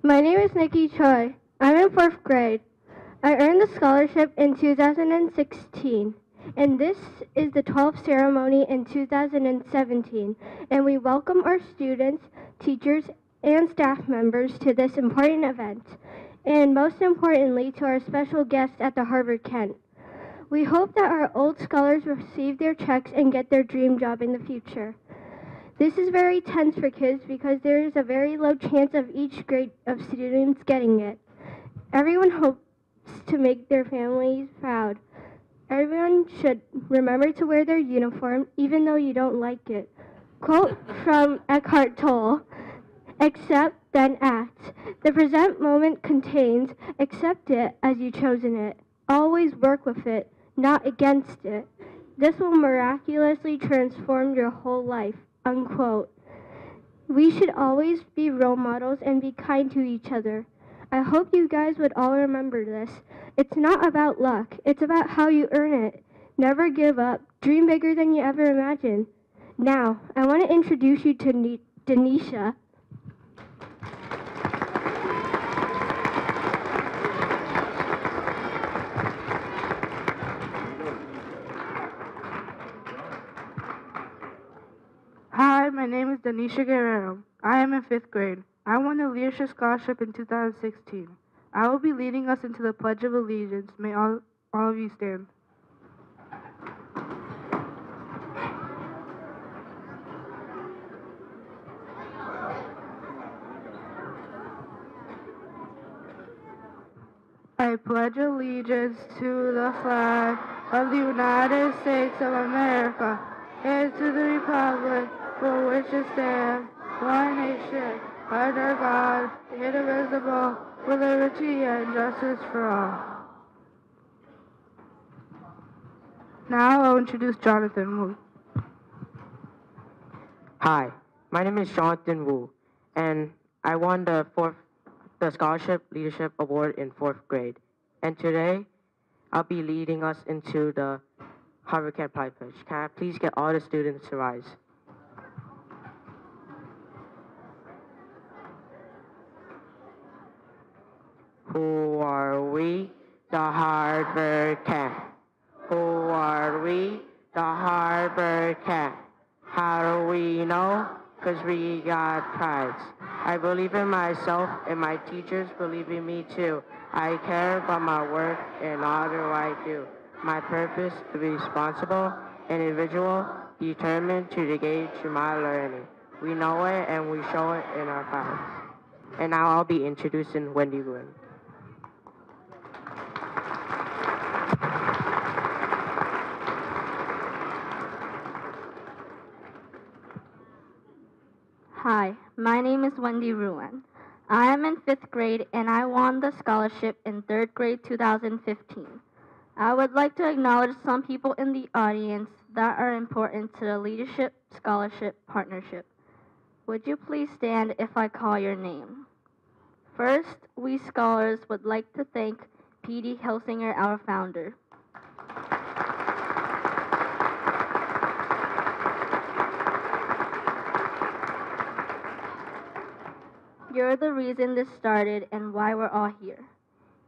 My name is Nikki Choi. I'm in fourth grade. I earned the scholarship in 2016, and this is the 12th ceremony in 2017, and we welcome our students, teachers, and staff members to this important event, and most importantly to our special guests at the Harvard Kent. We hope that our old scholars receive their checks and get their dream job in the future. This is very tense for kids because there is a very low chance of each grade of students getting it. Everyone hopes to make their families proud. Everyone should remember to wear their uniform even though you don't like it. Quote from Eckhart Tolle, accept then act. The present moment contains, accept it as you've chosen it. Always work with it, not against it. This will miraculously transform your whole life. Unquote. We should always be role models and be kind to each other. I hope you guys would all remember this. It's not about luck, it's about how you earn it. Never give up. Dream bigger than you ever imagined. Now, I want to introduce you to Denisha. Hi, my name is Denisha Guerrero. I am in 5th grade. I won the Leadership Scholarship in 2016. I will be leading us into the Pledge of Allegiance. May all of you stand. I pledge allegiance to the flag of the United States of America and to the republic for which it stands, one nation, under God, indivisible, with liberty and justice for all. Now I'll introduce Jonathan Wu. Hi, my name is Jonathan Wu, and I won the Scholarship Leadership Award in 4th grade. And today, I'll be leading us into the Harvard Kent Pride Pledge. Can I please get all the students to rise? Who are we? The Harvard Kent. Who are we? The Harvard Kent. How do we know? 'Cause we got prides. I believe in myself and my teachers believe in me too. I care about my work and all that I do. My purpose to be responsible, an individual, determined to engage in my learning. We know it and we show it in our prides. And now I'll be introducing Wendy Nguyen. Hi, my name is Wendy Ruan. I am in 5th grade and I won the scholarship in 3rd grade 2015. I would like to acknowledge some people in the audience that are important to the Leadership Scholarship Partnership. Would you please stand if I call your name? First, we scholars would like to thank P.D. Hilsinger, our founder. You're the reason this started and why we're all here.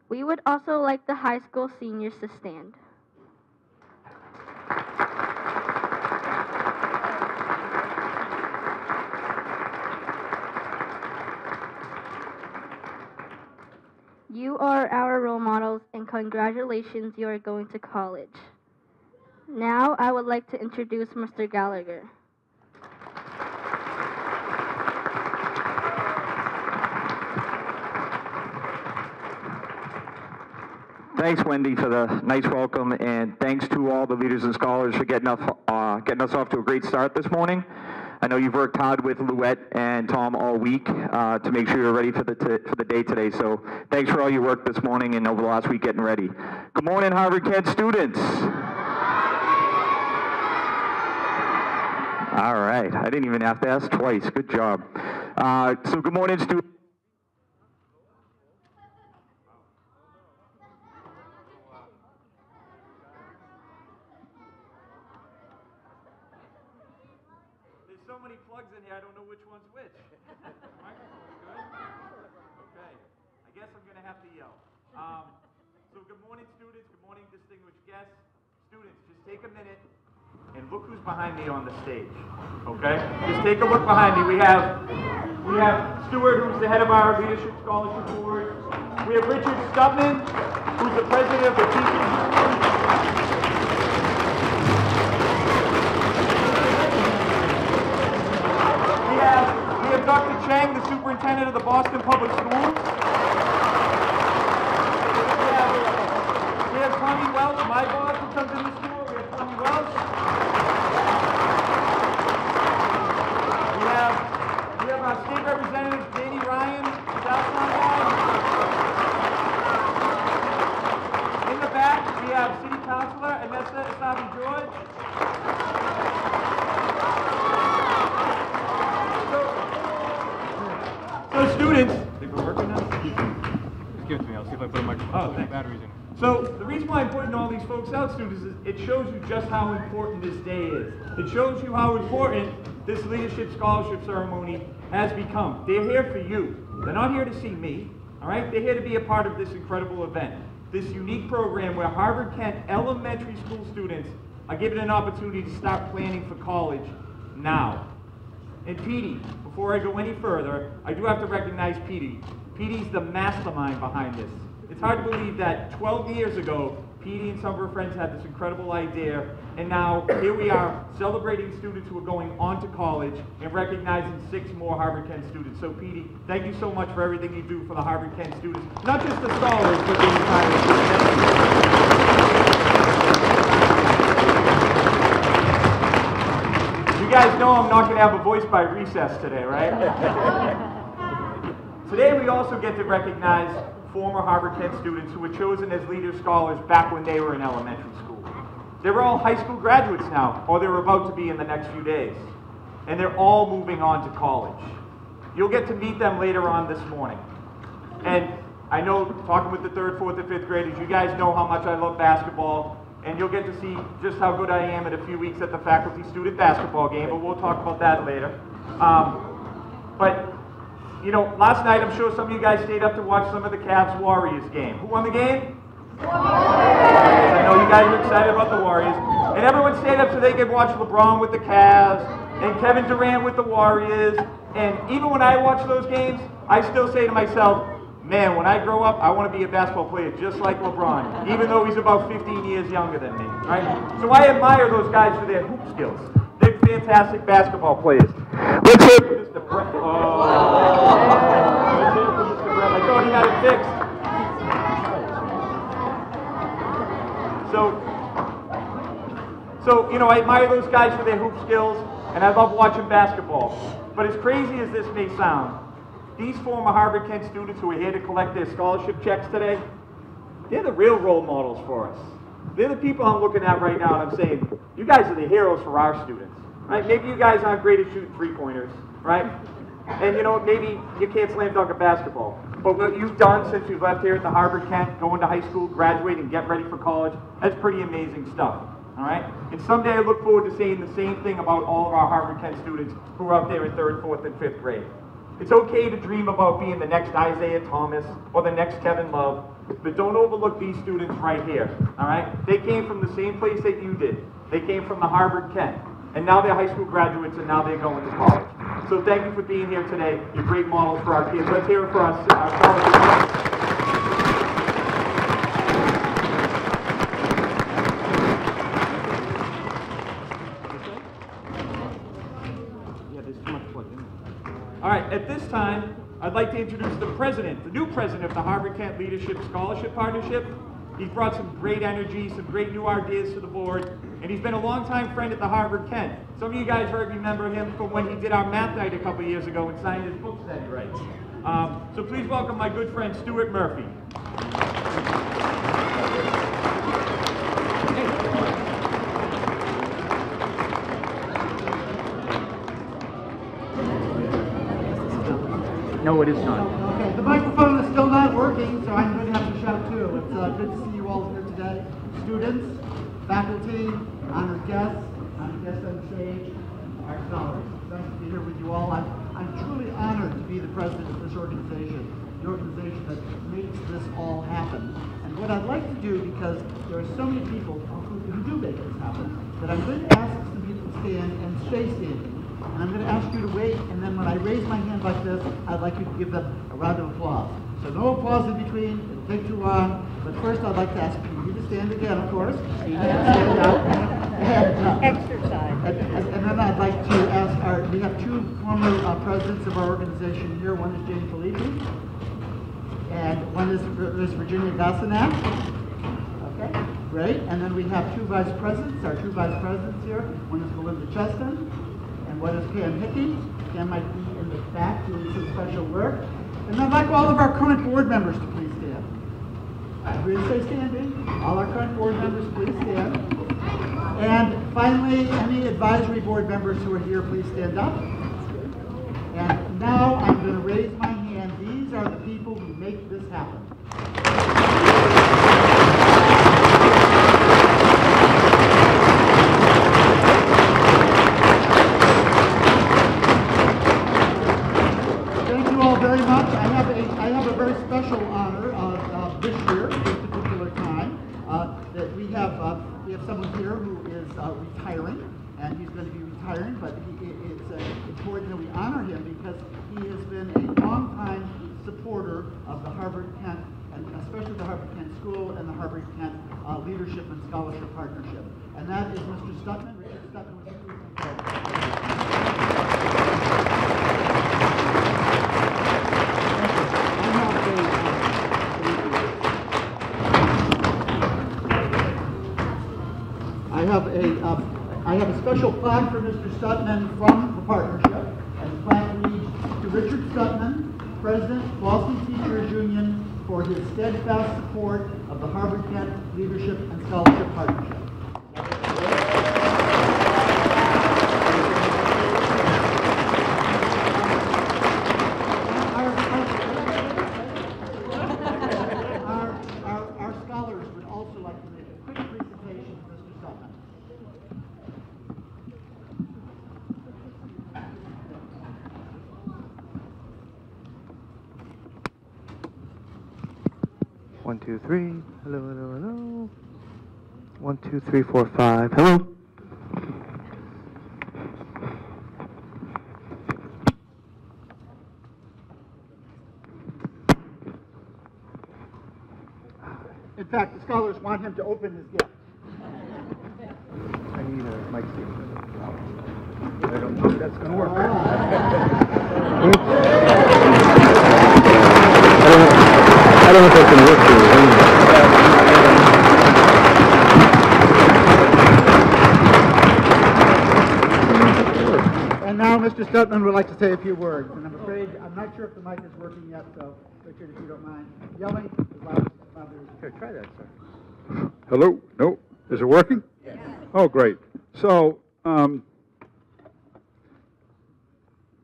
We would also like the high school seniors to stand. You are our role models and congratulations, you are going to college. Now I would like to introduce Mr. Gallagher. Thanks, Wendy, for the nice welcome, and thanks to all the leaders and scholars for getting us off to a great start this morning. I know you've worked hard with Louette and Tom all week to make sure you're ready for the day today. So thanks for all your work this morning and over the last week getting ready. Good morning, Harvard Kent students. All right, I didn't even have to ask twice. Good job. So good morning, students. So many plugs in here, I don't know which one's which. Microphone, good? Okay. video. So good morning, students. Good morning, distinguished guests. Students, just take a minute and look who's behind me on the stage. Okay? Just take a look behind me. We have Stuart, who's the head of our Leadership Scholarship Board. We have Richard Stubman, who's the president of the Teachers. We have Dr. Chang, the superintendent of the Boston Public Schools. We have Tommy Welsh, my boss, who comes in the school. We have Tommy Welsh. We have our state representative, Danny Ryan, Charlestown. In the back, we have City Councilor Anessa Isabi George. So students, think we're working now? Just give it to me. I'll see if I put a microphone. Oh, batteries in. So the reason why I'm putting all these folks out, students, is it shows you just how important this day is. It shows you how important this Leadership Scholarship Ceremony has become. They're here for you. They're not here to see me, all right? They're here to be a part of this incredible event. This unique program where Harvard-Kent elementary school students are given an opportunity to start planning for college now. And Petey, before I go any further, I do have to recognize Petey. Petey's the mastermind behind this. It's hard to believe that 12 years ago, Petey and some of her friends had this incredible idea, and now here we are celebrating students who are going on to college and recognizing 6 more Harvard-Kent students. So Petey, thank you so much for everything you do for the Harvard-Kent students, not just the scholars, but the entire students. You guys know I'm not going to have a voice by recess today, right? Today we also get to recognize former Harvard-Kent students who were chosen as leader scholars back when they were in elementary school. They're all high school graduates now, or they're about to be in the next few days. And they're all moving on to college. You'll get to meet them later on this morning. And I know, talking with the 3rd, 4th, and 5th graders, you guys know how much I love basketball, and you'll get to see just how good I am in a few weeks at the faculty-student basketball game, but we'll talk about that later. But you know, last night I'm sure some of you guys stayed up to watch some of the Cavs-Warriors game. Who won the game? Warriors. I know you guys are excited about the Warriors. And everyone stayed up so they could watch LeBron with the Cavs and Kevin Durant with the Warriors. And even when I watch those games, I still say to myself, man, when I grow up, I want to be a basketball player just like LeBron, even though he's about 15 years younger than me. Right? So I admire those guys for their hoop skills. They're fantastic basketball players. Let's hear Mr. Brett. Let's hear it for Mr. Brett. I thought he had it fixed. So, you know, I admire those guys for their hoop skills, and I love watching basketball. But as crazy as this may sound, these former Harvard-Kent students who are here to collect their scholarship checks today, they're the real role models for us. They're the people I'm looking at right now, and I'm saying, you guys are the heroes for our students. Right? Maybe you guys aren't great at shooting three-pointers, right? And you know, maybe you can't slam dunk a basketball. But what you've done since you've left here at the Harvard-Kent, going to high school, graduating, get ready for college, that's pretty amazing stuff. All right? And someday I look forward to saying the same thing about all of our Harvard-Kent students who are out there in 3rd, 4th, and 5th grade. It's okay to dream about being the next Isaiah Thomas or the next Kevin Love, but don't overlook these students right here, all right? They came from the same place that you did. They came from the Harvard-Kent, and now they're high school graduates, and now they're going to college. So thank you for being here today. You're great models for our kids. Let's hear it for our college kids. All right, at this time, I'd like to introduce the president, the new president of the Harvard-Kent Leadership Scholarship Partnership. He's brought some great energy, some great new ideas to the board, and he's been a longtime friend at the Harvard-Kent. Some of you guys remember him from when he did our math night a couple years ago and signed his books that he writes. So please welcome my good friend, Stuart Murphy. No, it is not. Okay, the microphone is still not working, so I'm going to have to shout too. It's good to see you all here today. Students, faculty, honored guests on stage, our scholars. It's nice to be here with you all. I'm truly honored to be the president of this organization. The organization organization that makes this all happen. And what I'd like to do, because there are so many people who do make this happen, that I'm going to ask some people to stand and stay standing. And I'm going to ask you to wait, and then when I raise my hand like this, I'd like you to give them a round of applause. So no applause in between, it'll take too long, but first I'd like to ask you to stand again, of course. Stand up. Exercise. And then I'd like to ask we have two former presidents of our organization here. One is Jane Filippi, and one is Virginia Gassanak. Okay, great. And then we have two vice presidents, our two vice presidents here. One is Belinda Cheston, and one is Pam Hickey. Pam might be in the back doing some special work. And I'd like all of our current board members to please stand. We're going to stay standing. All our current board members, please stand. And finally, any advisory board members who are here, please stand up. And now I'm going to raise my hand. These are the people who make this happen. Thank you all very much. I have a very special honor this year, this particular time, that we have someone here who is retiring, and he's going to be retiring, but it's important that we honor him because he has been a long-time supporter of the Harvard-Kent, and especially the Harvard-Kent School and the Harvard-Kent Leadership and Scholarship Partnership. And that is Mr. Stutman. Richard Stutman was I have a special plaque for Mr. Stutman from the partnership, and the plaque reads, to Richard Stutman, President, Boston Teachers Union, for his steadfast support of the Harvard-Kent Leadership and Scholarship Partnership. Our scholars would also like to make a quick presentation to Mr. Stutman. One, two, three. Hello, hello, hello. 1, 2, 3, 4, 5. Hello. In fact, the scholars want him to open his gift. I need a mic stand. I don't know if that's going to work. I don't know if that's going to work for you. And now Mr. Stutman would like to say a few words. And I'm afraid, I'm not sure if the mic is working yet, so Richard, if you don't mind, yelling as loud as possible. Here, try that, sir. Hello? No? Is it working? Yes. Oh, great. So,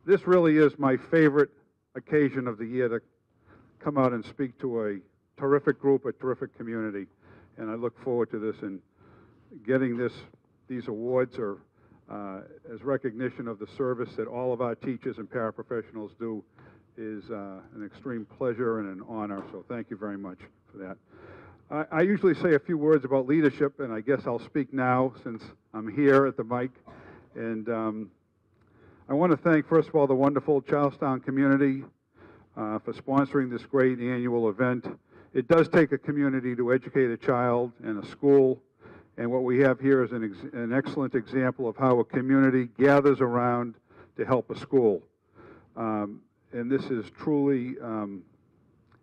this really is my favorite occasion of the year to come out and speak to a terrific group, a terrific community. And I look forward to this, and getting these awards are as recognition of the service that all of our teachers and paraprofessionals do is an extreme pleasure and an honor. So thank you very much for that. I usually say a few words about leadership, and I guess I'll speak now since I'm here at the mic. And I want to thank, first of all, the wonderful Charlestown community for sponsoring this great annual event. It does take a community to educate a child and a school, and what we have here is an excellent example of how a community gathers around to help a school. And this is truly,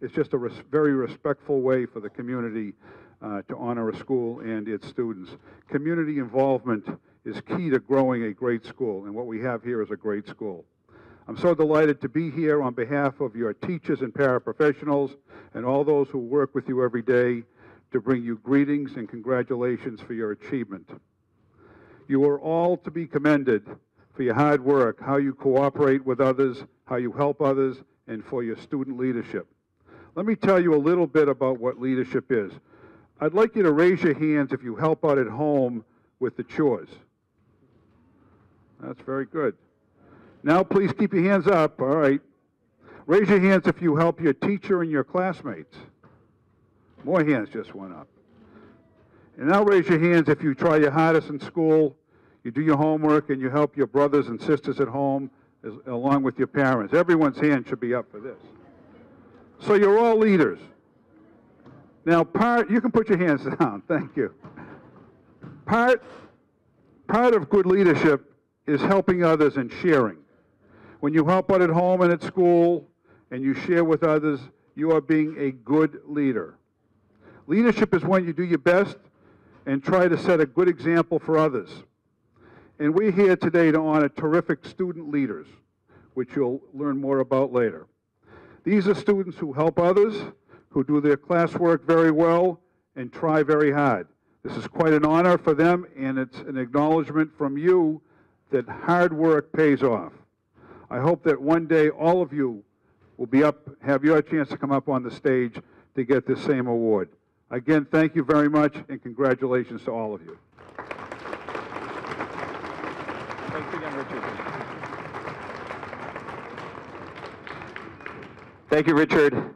it's just a very respectful way for the community to honor a school and its students. Community involvement is key to growing a great school, and what we have here is a great school. I'm so delighted to be here on behalf of your teachers and paraprofessionals and all those who work with you every day to bring you greetings and congratulations for your achievement. You are all to be commended for your hard work, how you cooperate with others, how you help others, and for your student leadership. Let me tell you a little bit about what leadership is. I'd like you to raise your hands if you help out at home with the chores. That's very good. Now please keep your hands up, all right. Raise your hands if you help your teacher and your classmates. More hands just went up. And now raise your hands if you try your hardest in school, you do your homework, and you help your brothers and sisters at home along with your parents. Everyone's hand should be up for this. So you're all leaders. Now, you can put your hands down. Thank you. Part of good leadership is helping others and sharing. When you help out at home and at school and you share with others, you are being a good leader. Leadership is when you do your best and try to set a good example for others. And we're here today to honor terrific student leaders, which you'll learn more about later. These are students who help others, who do their classwork very well, and try very hard. This is quite an honor for them, and it's an acknowledgement from you that hard work pays off. I hope that one day all of you will be up, have your chance to come up on the stage to get this same award. Again, thank you very much, and congratulations to all of you. Thanks again, Richard. Thank you, Richard.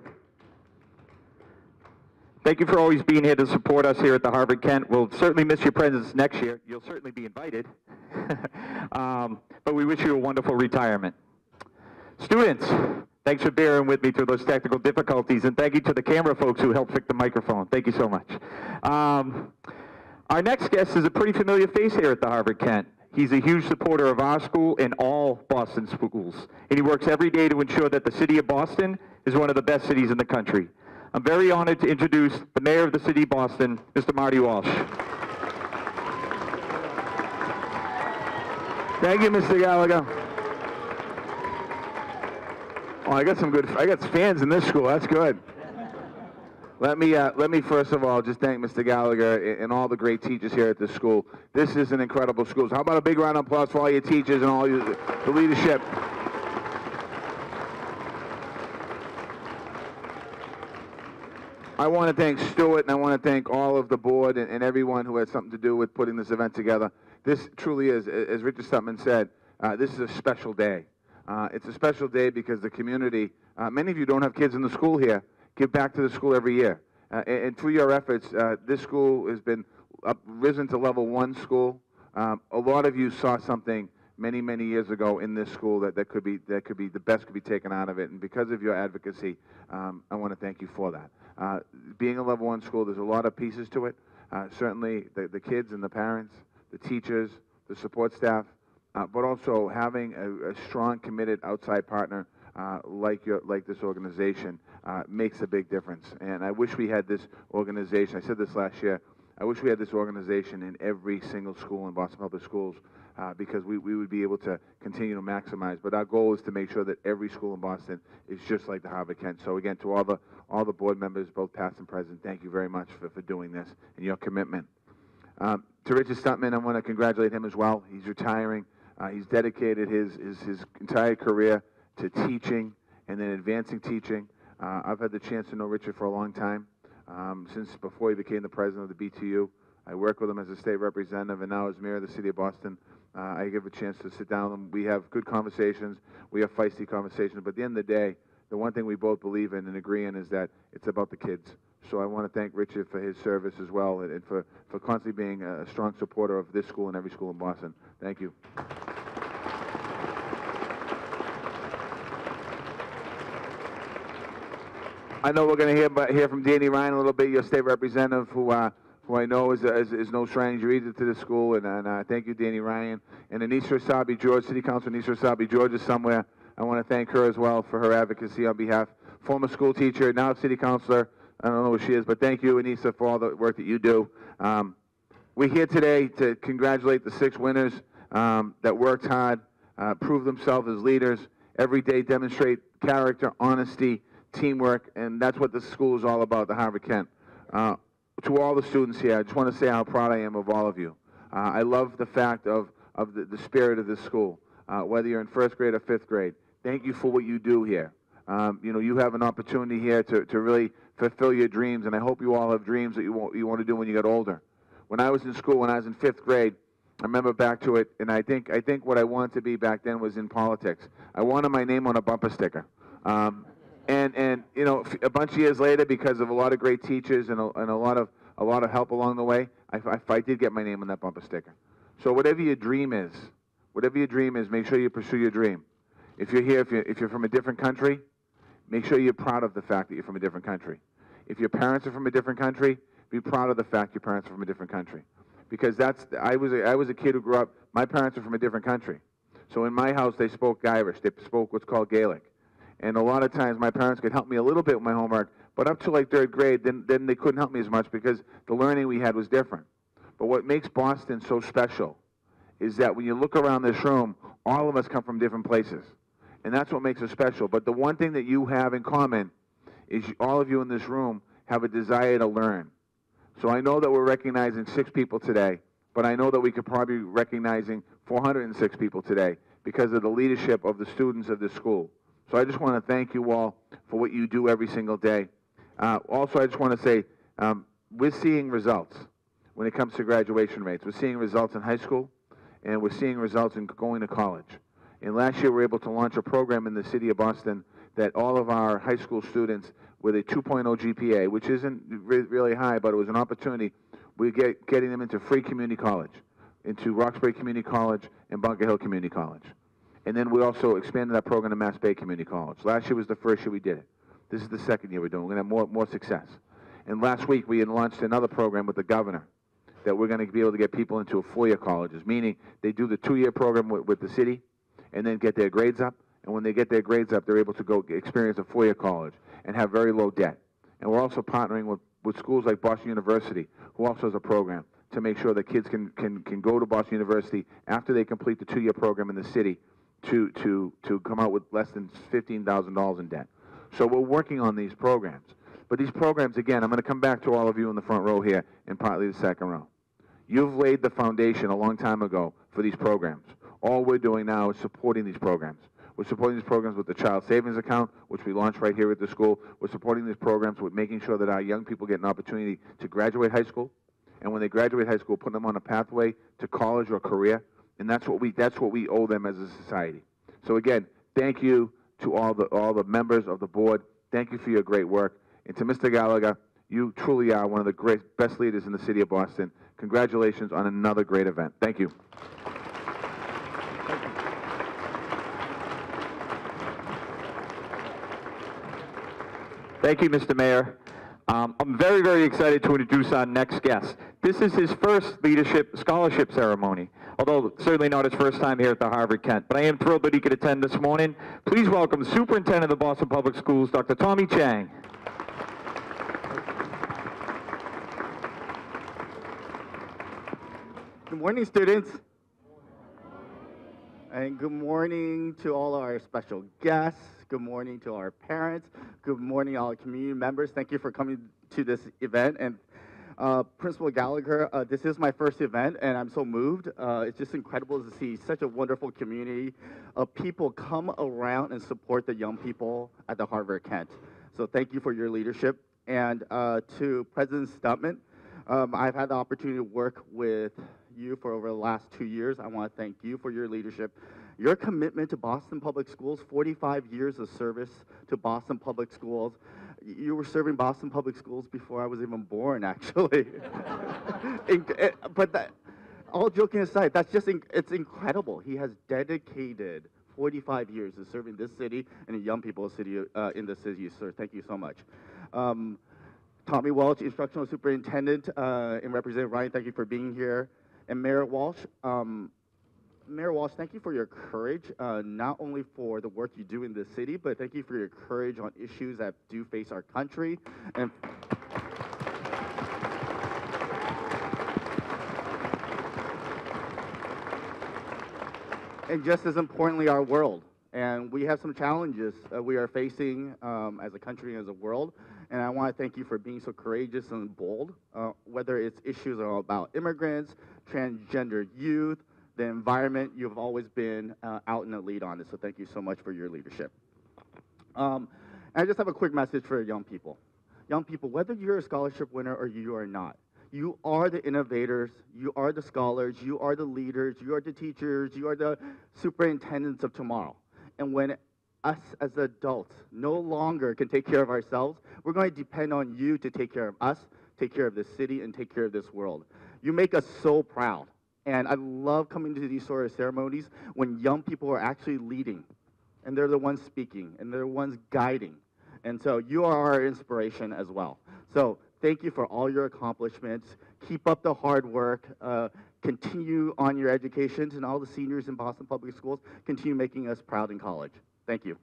Thank you for always being here to support us here at the Harvard-Kent. We'll certainly miss your presence next year. You'll certainly be invited. But we wish you a wonderful retirement. Students, thanks for bearing with me through those technical difficulties, and thank you to the camera folks who helped fix the microphone. Thank you so much. Our next guest is a pretty familiar face here at the Harvard-Kent. He's a huge supporter of our school and all Boston schools, and he works every day to ensure that the city of Boston is one of the best cities in the country. I'm very honored to introduce the mayor of the city of Boston, Mr. Marty Walsh. Thank you, Mr. Gallagher. Oh, I got some fans in this school. That's good. Let me first of all just thank Mr. Gallagher and all the great teachers here at this school. This is an incredible school. So how about a big round of applause for all your teachers and all the leadership. I want to thank Stuart, and I want to thank all of the board and everyone who had something to do with putting this event together. This truly is, as Richard Stutman said, this is a special day. It's a special day because the community, many of you don't have kids in the school here, give back to the school every year. And through your efforts, this school has been risen to level 1 school. A lot of you saw something many, many years ago in this school that could be the best could be taken out of it. And because of your advocacy, I want to thank you for that. Being a level 1 school, there's a lot of pieces to it. Certainly the kids and the parents, the teachers, the support staff, but also having a strong, committed outside partner like this organization makes a big difference. And I wish we had this organization. I said this last year. I wish we had this organization in every single school in Boston Public Schools because we would be able to continue to maximize. But our goal is to make sure that every school in Boston is just like the Harvard-Kent. So again, to all the board members, both past and present, thank you very much for doing this and your commitment. To Richard Stutman, I want to congratulate him as well. He's retiring. He's dedicated his entire career to teaching and then advancing teaching. I've had the chance to know Richard for a long time, since before he became the president of the BTU. I worked with him as a state representative, and now as mayor of the city of Boston. I give a chance to sit down with him. We have good conversations. We have feisty conversations. But at the end of the day, the one thing we both believe in and agree in is that it's about the kids. So I want to thank Richard for his service as well and for constantly being a strong supporter of this school and every school in Boston. Thank you. I know we're going to hear from Danny Ryan a little bit, your state representative, who I know is no stranger either to the school, and thank you, Danny Ryan. And Anissa Rasabi George, City Councilor Anissa Rasabi George is somewhere. I want to thank her as well for her advocacy on behalf. Former school teacher, now City Councilor. I don't know who she is, but thank you, Anissa, for all the work that you do. We're here today to congratulate the 6 winners that worked hard, proved themselves as leaders, every day demonstrate character, honesty, teamwork, and that's what this school is all about, the Harvard-Kent. To all the students here, I just want to say how proud I am of all of you. I love the fact of the spirit of this school, whether you're in 1st grade or 5th grade. Thank you for what you do here. You have an opportunity here to really fulfill your dreams, and I hope you all have dreams that you want to do when you get older. When I was in school, when I was in 5th grade, I remember back to it, and I think what I wanted to be back then was in politics. I wanted my name on a bumper sticker. And you know, a bunch of years later, because of a lot of great teachers and a lot of help along the way, I did get my name on that bumper sticker. So whatever your dream is, make sure you pursue your dream. If you're here, if you're from a different country, make sure you're proud of the fact that you're from a different country. If your parents are from a different country, be proud of the fact your parents are from a different country. Because I was a kid who grew up, my parents are from a different country. So in my house, they spoke Irish. They spoke what's called Gaelic. And a lot of times my parents could help me a little bit with my homework, but up to like 3rd grade, then they couldn't help me as much because the learning we had was different. But what makes Boston so special is that when you look around this room, all of us come from different places. And that's what makes us special. But the one thing that you have in common is all of you in this room have a desire to learn. So I know that we're recognizing 6 people today, but I know that we could probably be recognizing 406 people today because of the leadership of the students of this school. So I just want to thank you all for what you do every single day. Also, I just want to say we're seeing results when it comes to graduation rates. We're seeing results in high school, and we're seeing results in going to college. And last year, we were able to launch a program in the city of Boston that all of our high school students with a 2.0 GPA, which isn't really high, but it was an opportunity, we're getting them into free community college, into Roxbury Community College and Bunker Hill Community College. And then we also expanded that program to Mass Bay Community College. Last year was the first year we did it. This is the second year we're doing it. We're going to have more success. And last week we had launched another program with the governor that we're going to be able to get people into 4-year colleges, meaning they do the 2-year program with the city and then get their grades up. And when they get their grades up, they're able to go experience a 4-year college and have very low debt. And we're also partnering with schools like Boston University, who also has a program to make sure that kids can go to Boston University after they complete the 2-year program in the city to come out with less than $15,000 in debt. So we're working on these programs. But these programs, again, I'm going to come back to all of you in the front row here and partly the second row. You've laid the foundation a long time ago for these programs. All we're doing now is supporting these programs. We're supporting these programs with the Child Savings Account, which we launched right here at the school. We're supporting these programs with making sure that our young people get an opportunity to graduate high school. And when they graduate high school, put them on a pathway to college or career. And that's what we owe them as a society. So again, thank you to all the members of the board. Thank you for your great work. And to Mr. Gallagher, you truly are one of the best leaders in the city of Boston. Congratulations on another great event. Thank you. Thank you, Mr. Mayor. I'm very, very excited to introduce our next guest. This is his first leadership scholarship ceremony, although certainly not his first time here at the Harvard-Kent. But I am thrilled that he could attend this morning. Please welcome Superintendent of the Boston Public Schools, Dr. Tommy Chang. Good morning, students. And good morning to all our special guests. Good morning to our parents. Good morning, all our community members. Thank you for coming to this event. And Principal Gallagher, this is my first event, and I'm so moved. It's just incredible to see such a wonderful community of people come around and support the young people at the Harvard-Kent. So thank you for your leadership. And to President Stuntman, I've had the opportunity to work with you for over the last 2 years. I want to thank you for your leadership. Your commitment to Boston Public Schools, 45 years of service to Boston Public Schools. You were serving Boston Public Schools before I was even born, actually. But all joking aside, it's incredible. He has dedicated 45 years to serving this city and the young people in the city, sir. Thank you so much. Tommy Walsh, Instructional Superintendent, and Representative Ryan, thank you for being here. And Mayor Walsh, thank you for your courage, not only for the work you do in this city, but thank you for your courage on issues that do face our country. And just as importantly, our world. And we have some challenges we are facing as a country and as a world. And I want to thank you for being so courageous and bold, whether it's issues about immigrants, transgender youth, the environment. You've always been out in the lead on this, so thank you so much for your leadership. And I just have a quick message for young people. Young people, whether you're a scholarship winner or you are not, you are the innovators, you are the scholars, you are the leaders, you are the teachers, you are the superintendents of tomorrow. And when us as adults no longer can take care of ourselves, we're going to depend on you to take care of us, take care of this city, and take care of this world. You make us so proud. And I love coming to these sort of ceremonies when young people are actually leading, and they're the ones speaking, and they're the ones guiding. And so you are our inspiration as well. So thank you for all your accomplishments. Keep up the hard work. Continue on your educations, and all the seniors in Boston Public Schools, continue making us proud in college. Thank you.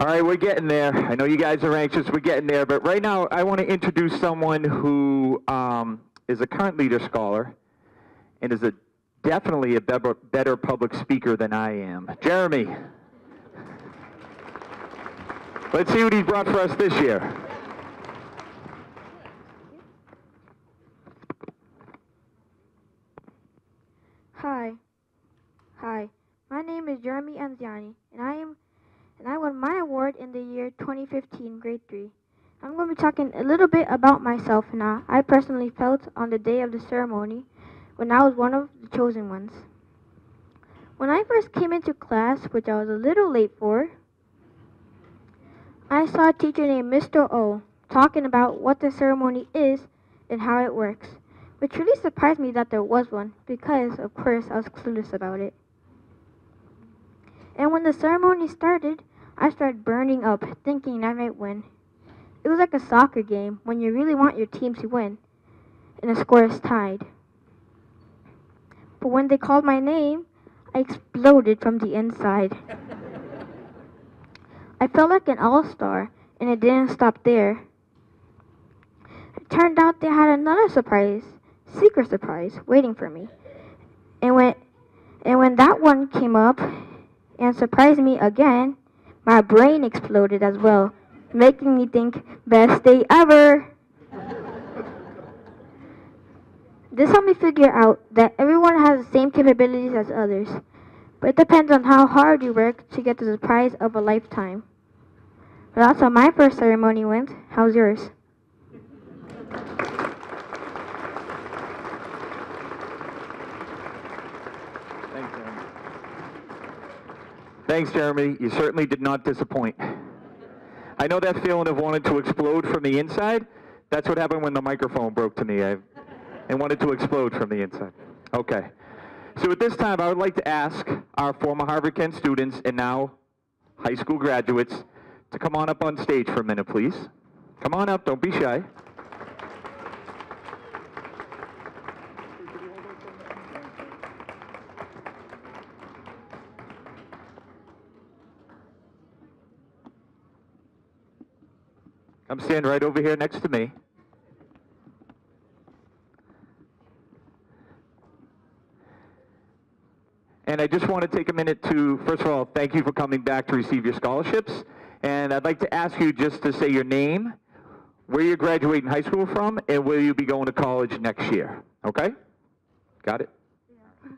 All right, we're getting there. I know you guys are anxious. We're getting there. But right now, I want to introduce someone who is a current Leader Scholar and is definitely a better public speaker than I am. Jeremy. Let's see what he brought for us this year. Hi. My name is Jeremy Anziani, and I won my award in the year 2015, grade 3. I'm going to be talking a little bit about myself now. I personally felt on the day of the ceremony when I was one of the chosen ones. When I first came into class, which I was a little late for, I saw a teacher named Mr. O talking about what the ceremony is and how it works, which really surprised me that there was one because, of course, I was clueless about it. And when the ceremony started, I started burning up, thinking I might win. It was like a soccer game when you really want your team to win, and the score is tied. But when they called my name, I exploded from the inside. I felt like an all-star, and it didn't stop there. It turned out they had another surprise, secret surprise, waiting for me. And when that one came up and surprised me again, my brain exploded as well, making me think, best day ever. This helped me figure out that everyone has the same capabilities as others, but it depends on how hard you work to get the surprise of a lifetime. Well, that's how my first ceremony went. How's yours? Thanks, Jeremy. You certainly did not disappoint. I know that feeling of wanting to explode from the inside. That's what happened when the microphone broke to me. I wanted to explode from the inside. Okay. So at this time, I would like to ask our former Harvard Kent students and now high school graduates to come on up on stage for a minute, please. Come on up. Don't be shy. Come stand right over here next to me. And I just want to take a minute to, first of all, thank you for coming back to receive your scholarships. And I'd like to ask you just to say your name, where you're graduating high school from, and where you'll be going to college next year. Okay? Got it? Yeah.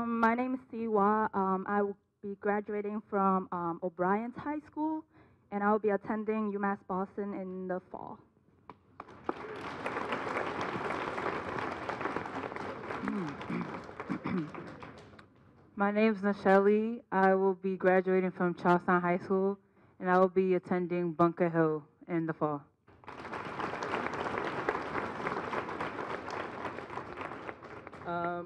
My name is Siwa. I will be graduating from O'Brien's High School, and I will be attending UMass Boston in the fall. My name is Nachelle. I will be graduating from Charlestown High School, and I will be attending Bunker Hill in the fall.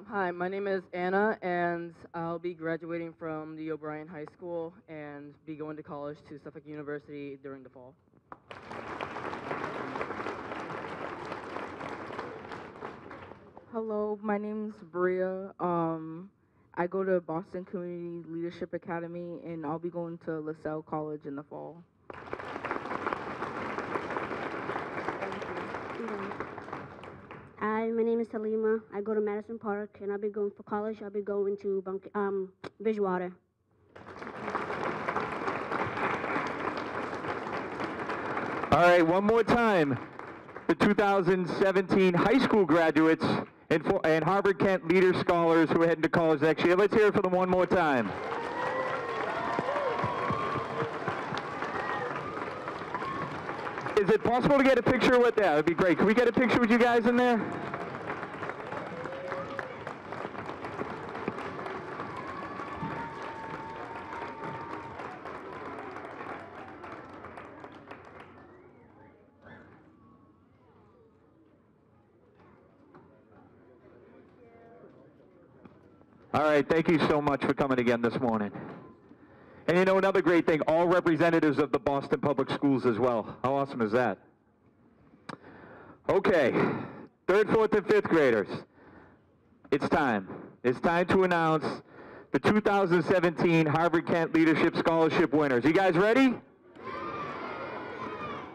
Hi, my name is Anna, and I'll be graduating from the O'Brien High School and be going to college to Suffolk University during the fall. Hello, my name is Bria. I go to Boston Community Leadership Academy, and I'll be going to LaSalle College in the fall. Hi, my name is Salima. I go to Madison Park, and I'll be going for college. I'll be going to Bridgewater. All right, one more time. The 2017 high school graduates and Harvard Kent Leader Scholars who are heading to college next year. Let's hear it for them one more time. Is it possible to get a picture with that? That'd be great. Can we get a picture with you guys in there? All right, thank you so much for coming again this morning. And you know, another great thing, all representatives of the Boston Public Schools as well. How awesome is that? Okay, 3rd, 4th, and 5th graders. It's time. It's time to announce the 2017 Harvard-Kent Leadership Scholarship winners. You guys ready?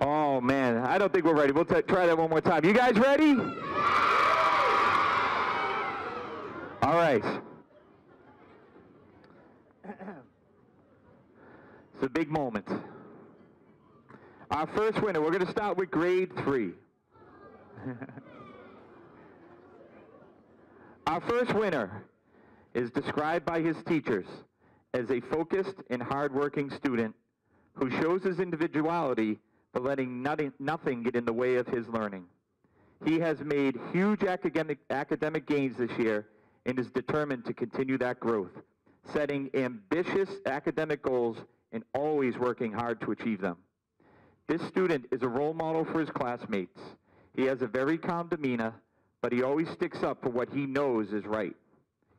Oh, man, I don't think we're ready. We'll try that one more time. You guys ready? All right. It's a big moment. Our first winner, we're going to start with grade 3. Our first winner is described by his teachers as a focused and hardworking student who shows his individuality but letting nothing get in the way of his learning. He has made huge academic gains this year and is determined to continue that growth, setting ambitious academic goals and always working hard to achieve them. This student is a role model for his classmates. He has a very calm demeanor, but he always sticks up for what he knows is right.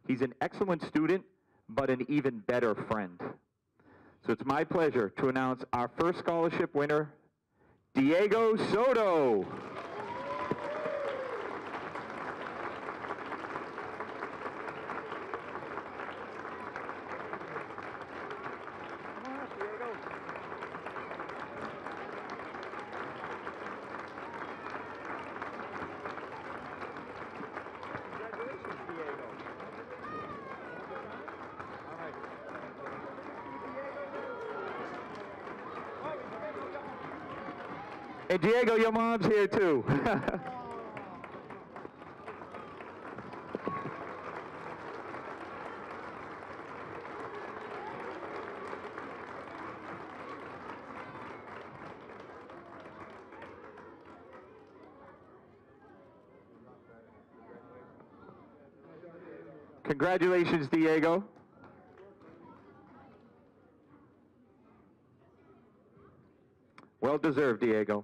He's an excellent student, but an even better friend. So it's my pleasure to announce our first scholarship winner, Diego Soto. And Diego, your mom's here too. Congratulations, Diego. Well deserved, Diego.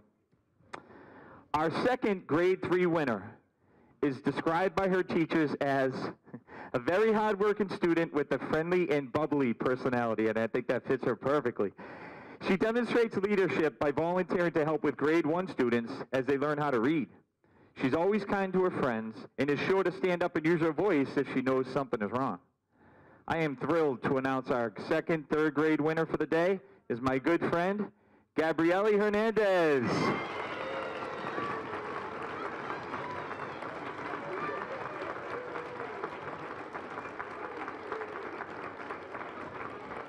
Our second grade 3 winner is described by her teachers as a very hard-working student with a friendly and bubbly personality, and I think that fits her perfectly. She demonstrates leadership by volunteering to help with grade 1 students as they learn how to read. She's always kind to her friends and is sure to stand up and use her voice if she knows something is wrong. I am thrilled to announce our second 3rd grade winner for the day is my good friend, Gabrielle Hernandez.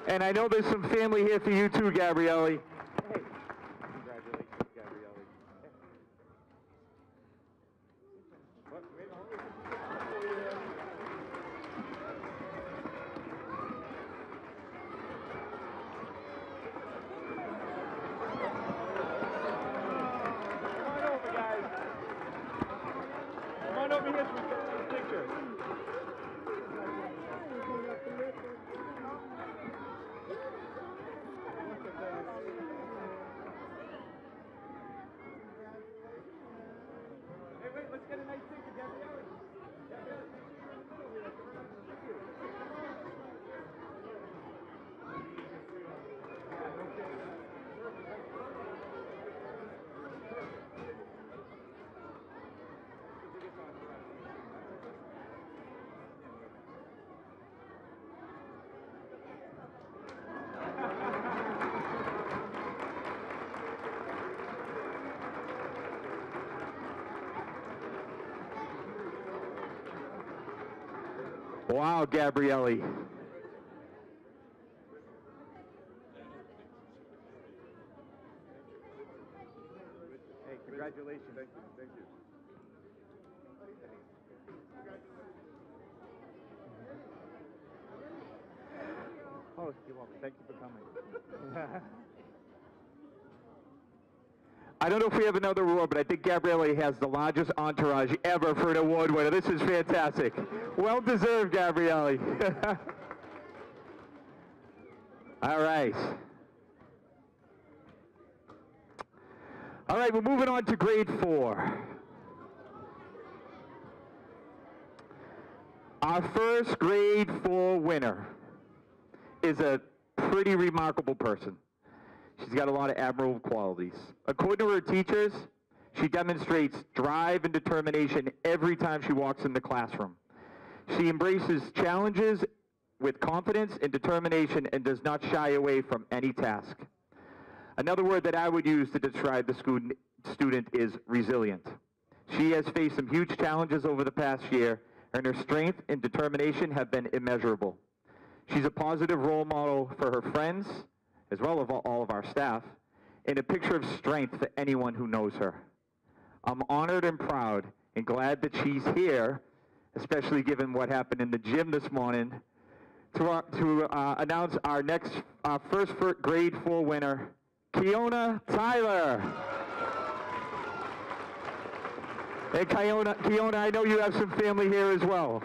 And I know there's some family here for you too, Gabrielle. Hey, congratulations, Gabrielle. Come on over here for a picture. Hey, wait, let's get a nice picture, Gabrielle. Wow, Gabrielle. Hey, congratulations. Thank you. Thank you. Oh, you're welcome. Thank you for coming. I don't know if we have another award, but I think Gabrielle has the largest entourage ever for an award winner. This is fantastic. Well deserved, Gabrielle. All right. All right, we're moving on to grade 4. Our first grade 4 winner is a pretty remarkable person. She's got a lot of admirable qualities. According to her teachers, she demonstrates drive and determination every time she walks in the classroom. She embraces challenges with confidence and determination and does not shy away from any task. Another word that I would use to describe the student is resilient. She has faced some huge challenges over the past year, and her strength and determination have been immeasurable. She's a positive role model for her friends, as well as all of our staff, and a picture of strength for anyone who knows her. I'm honored and proud and glad that she's here, especially given what happened in the gym this morning, to announce our first grade 4 winner, Kiona Tyler. And Kiona, I know you have some family here as well.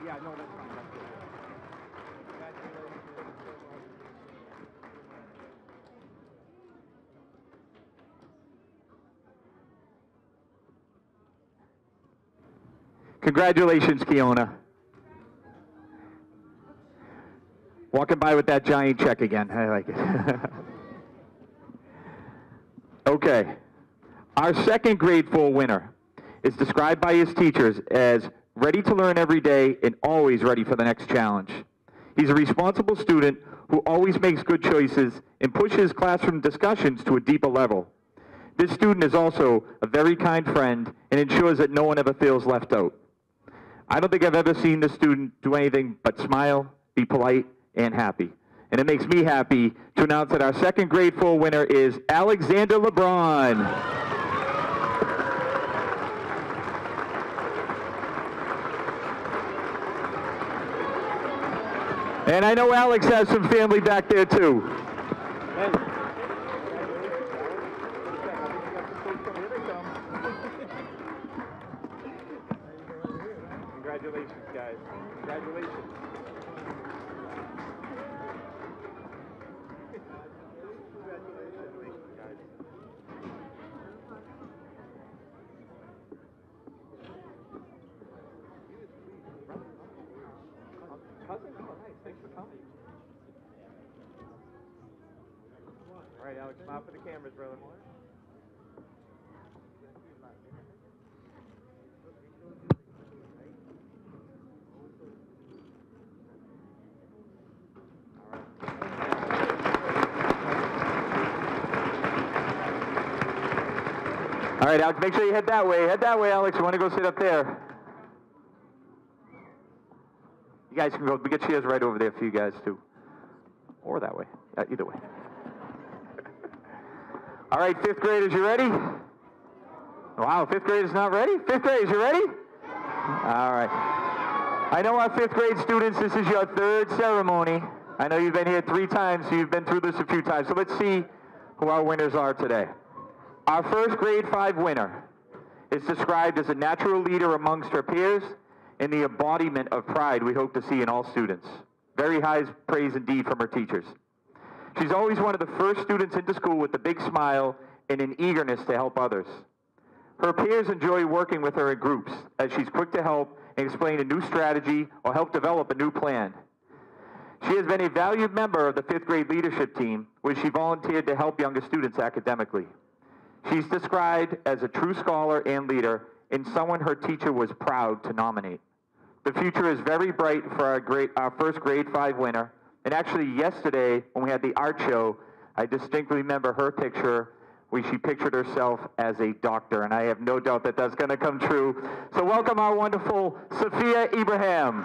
Yeah, no, that's fine. That's good. Congratulations, Kiona. Walking by with that giant check again. I like it. Okay. Our second grade 4 winner is described by his teachers as ready to learn every day and always ready for the next challenge. He's a responsible student who always makes good choices and pushes classroom discussions to a deeper level. This student is also a very kind friend and ensures that no one ever feels left out. I don't think I've ever seen this student do anything but smile, be polite, and happy. And it makes me happy to announce that our second grade 4 winner is Alexander LeBron. And I know Alex has some family back there too. Congratulations, guys. Congratulations. Cousin, oh, nice. Thanks for coming. All right, Alex, smile for the cameras, brother. All right, Alex, make sure you head that way. Head that way, Alex. You want to go sit up there? You guys can go. We get chairs right over there for you guys, too. Or that way. Either way. All right, 5th graders, you ready? Wow, 5th graders not ready? 5th graders, you ready? All right. I know our 5th grade students, this is your 3rd ceremony. I know you've been here 3 times, so you've been through this a few times. So let's see who our winners are today. Our first grade 5 winner is described as a natural leader amongst her peers and the embodiment of pride we hope to see in all students. Very high praise indeed from her teachers. She's always one of the first students into school with a big smile and an eagerness to help others. Her peers enjoy working with her in groups as she's quick to help and explain a new strategy or help develop a new plan. She has been a valued member of the 5th grade leadership team, where she volunteered to help younger students academically. She's described as a true scholar and leader and someone her teacher was proud to nominate. The future is very bright for our first grade 5 winner. And actually yesterday, when we had the art show, I distinctly remember her picture where she pictured herself as a doctor, and I have no doubt that that's going to come true. So welcome our wonderful Sophia Ibrahim.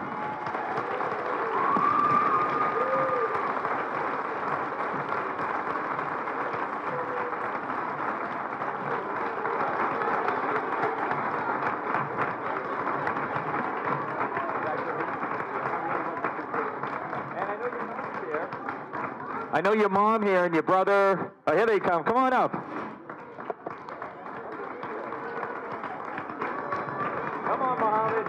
I know your mom here and your brother. Oh, here they come. Come on up. Come on, Mohammed.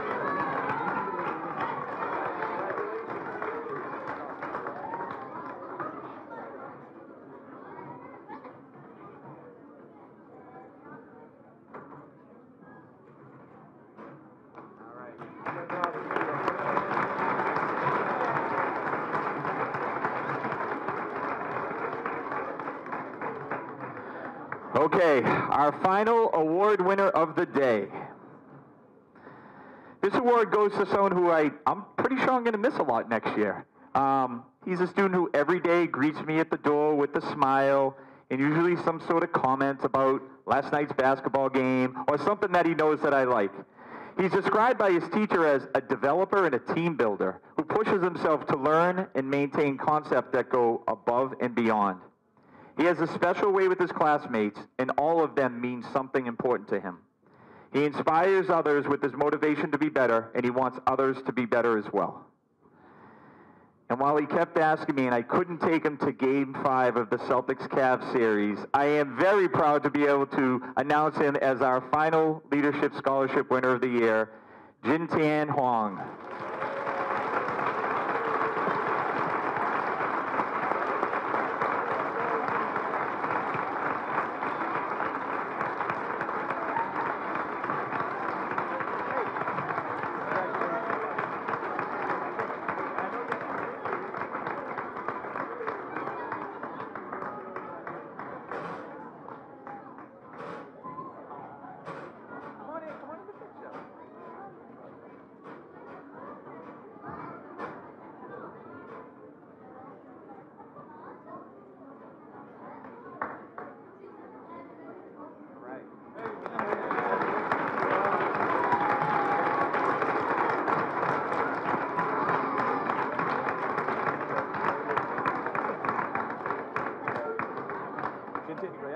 Okay, our final award winner of the day. This award goes to someone who I'm pretty sure I'm going to miss a lot next year. He's a student who every day greets me at the door with a smile and usually some sort of comment about last night's basketball game or something that he knows that I like. He's described by his teacher as a developer and a team builder who pushes himself to learn and maintain concepts that go above and beyond. He has a special way with his classmates, and all of them mean something important to him. He inspires others with his motivation to be better, and he wants others to be better as well. And while he kept asking me, and I couldn't take him to Game 5 of the Celtics-Cavs series, I am very proud to be able to announce him as our final Leadership Scholarship winner of the year, Jin Tian Huang.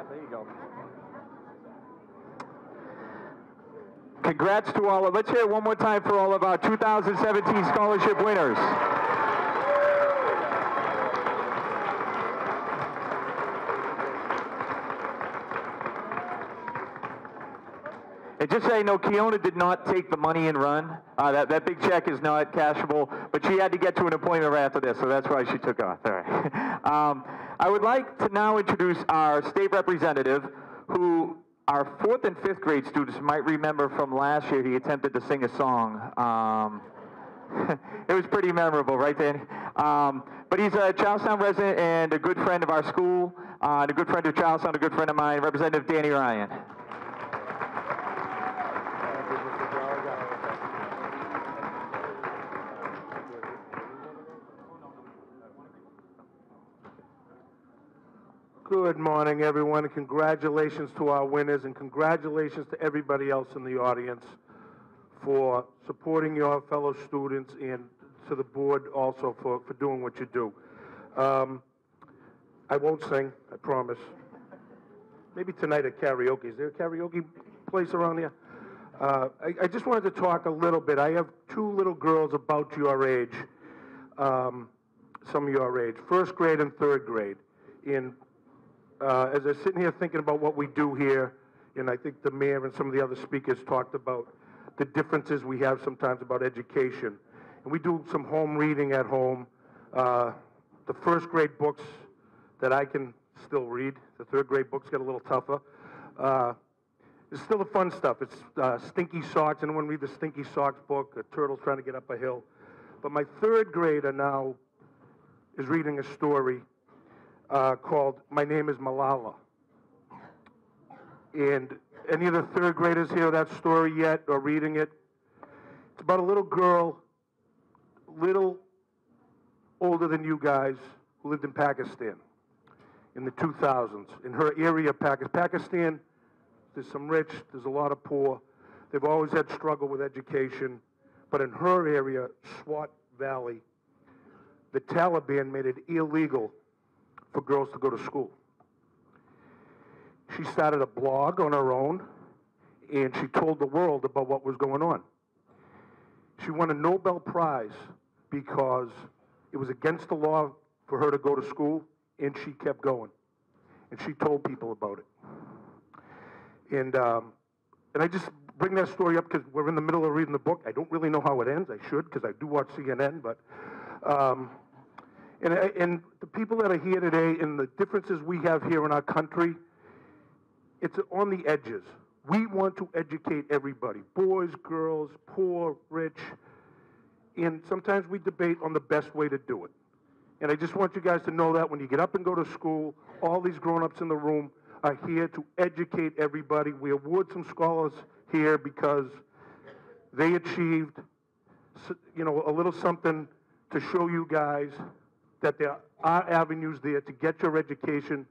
There you go. Congrats to all of, let's hear it one more time for all of our 2017 scholarship winners. And just so you know, Keona did not take the money and run. That big check is not cashable, but she had to get to an appointment right after this, so that's why she took off. All right. I would like to now introduce our state representative, who our 4th and 5th grade students might remember from last year. He attempted to sing a song. It was pretty memorable, right, Danny? But he's a Charlestown resident and a good friend of our school, and a good friend of Charlestown, a good friend of mine, Representative Danny Ryan. Good morning, everyone, and congratulations to our winners, and congratulations to everybody else in the audience for supporting your fellow students, and to the board also for doing what you do. I won't sing, I promise. Maybe tonight at karaoke. Is there a karaoke place around here? I just wanted to talk a little bit. I have 2 little girls about your age, some of your age, 1st grade and 3rd grade. As I'm sitting here thinking about what we do here, and I think the mayor and some of the other speakers talked about the differences we have sometimes about education. And we do some home reading at home. The 1st grade books that I can still read, the 3rd grade books get a little tougher. It's still the fun stuff. It's Stinky Socks. Anyone read the Stinky Socks book? A turtle trying to get up a hill. But my 3rd grader now is reading a story called My Name is Malala. And any of the 3rd graders hear that story yet or reading it? It's about a little girl, little older than you guys, who lived in Pakistan. in the 2000s. In her area, Pakistan, there's some rich, there's a lot of poor. They've always had struggle with education. But in her area, Swat Valley, the Taliban made it illegal for girls to go to school. She started a blog on her own, and she told the world about what was going on. She won a Nobel Prize because it was against the law for her to go to school, and she kept going. And she told people about it. And I just bring that story up because we're in the middle of reading the book. I don't really know how it ends. I should, because I do watch CNN, but and the people that are here today and the differences we have here in our country, it's on the edges. We want to educate everybody, boys, girls, poor, rich, and sometimes we debate on the best way to do it. And I just want you guys to know that when you get up and go to school, all these grown-ups in the room are here to educate everybody. We award some scholars here because they achieved, you know, a little something to show you guys that there are avenues there to get your education,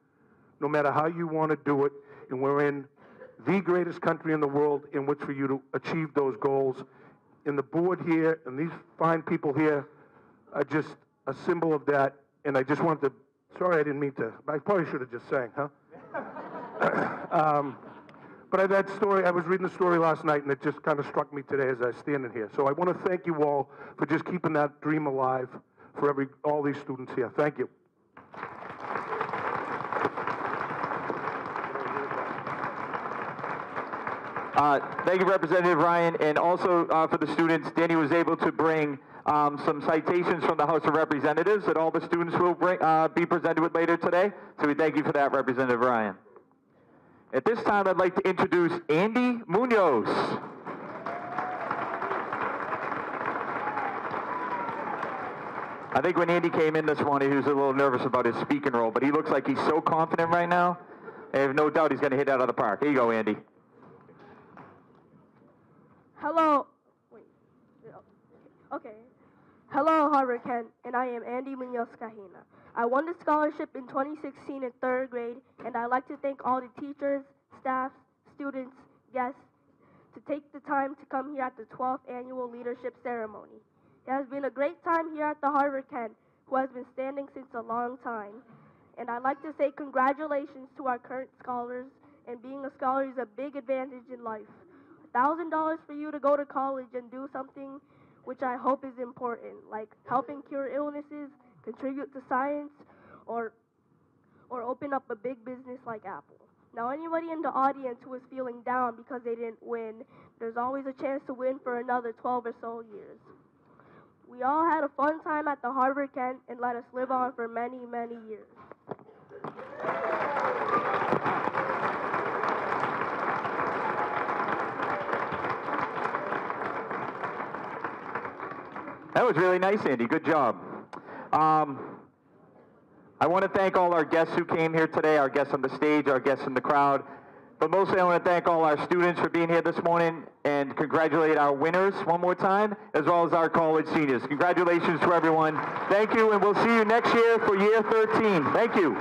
no matter how you want to do it. And we're in the greatest country in the world in which for you to achieve those goals. And the board here and these fine people here are just a symbol of that. And I just wanted to, sorry I didn't mean to, I probably should have just sang, huh? But that story, I was reading the story last night and it just kind of struck me today as I was standing here. So I want to thank you all for just keeping that dream alive for all these students here. Thank you. Thank you, Representative Ryan. And also for the students, Danny was able to bring some citations from the House of Representatives that all the students will be presented with later today. So we thank you for that, Representative Ryan. At this time, I'd like to introduce Andy Munoz. I think when Andy came in this morning, he was a little nervous about his speaking role, but he looks like he's so confident right now. I have no doubt he's going to hit out of the park. Here you go, Andy. Hello. Wait. Okay. Hello, Harvard Kent, and I am Andy Munoz Cajina. I won the scholarship in 2016 in 3rd grade, and I'd like to thank all the teachers, staff, students, guests, to take the time to come here at the 12th annual leadership ceremony. It has been a great time here at the Harvard Kent, who has been standing since a long time. And I'd like to say congratulations to our current scholars, and being a scholar is a big advantage in life. $1,000 for you to go to college and do something which I hope is important, like helping cure illnesses, contribute to science, or open up a big business like Apple. Now, anybody in the audience who is feeling down because they didn't win, there's always a chance to win for another 12 or so years. We all had a fun time at the Harvard Kent and let us live on for many, many years. That was really nice, Andy. Good job. I want to thank all our guests who came here today, our guests on the stage, our guests in the crowd. But mostly I want to thank all our students for being here this morning and congratulate our winners one more time, as well as our college seniors. Congratulations to everyone. Thank you, and we'll see you next year for year 13. Thank you.